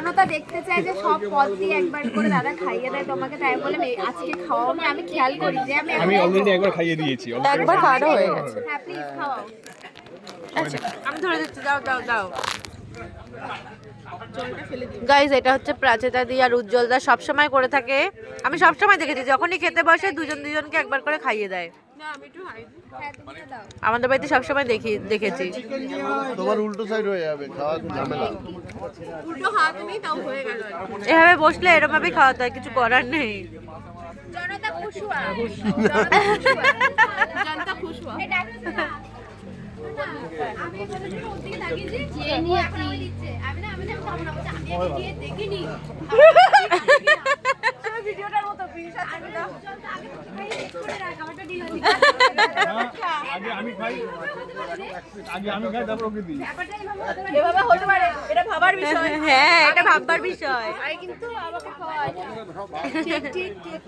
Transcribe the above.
জনতা দেখতে চাই যে সব পদ দিয়ে একবার করে দাদা খাইয়ে দেয় তোমাকে, তাই বলে আজকে খাওয়াও নি। আমি খেয়াল করি যে আমি অলরেডি একবার খাইয়ে দিয়েছি, একবার খাওয়ানো হয়ে গেছে। হ্যাঁ প্লিজ খাওয়াও। আচ্ছা আমি ধরে দিচ্ছি, দাও দাও দাও। গাইজ এটা হচ্ছে প্রাচেতা দি আর উজ্জ্বলদা সবসময় করে থাকে। আমি সবসময় দেখেছি যখনই খেতে বসে দুজন দুজনকে একবার করে খাইয়ে দেয়। হ্যাঁ তুমি দাও। আমাদের বাড়িতে সবসময় দেখেছি। তোমার উল্টো সাইড হয়ে যাবে, খাওয়া ঝামেলা। উল্টো হাত নেই তাও হয়ে গেল। এভাবে বসলে এরকম ভাবেই খাওয়াতে হয়, কিছু করার নেই। জনতা খুশুয়া, জনতা খুশুয়া। আমি বলে যে ওদিকে তাকিয়েছি যে নিয়ে দিচ্ছে। আমি খাবো না, বলছি আমি গিয়ে দেখিনি। ভিডিওটার মতো বিশাল আমি দাও আগে করে রাখ, আমারটা ডিল হচ্ছে। আগে আমি খাই তারপর ওকে দিই। এভাবে হতে পারে, এটা ভাবার বিষয়। হ্যাঁ এটা ভাববার বিষয়। আরে কিন্তু আমাকে খাওয়ায়। ঠিক ঠিক ঠিক।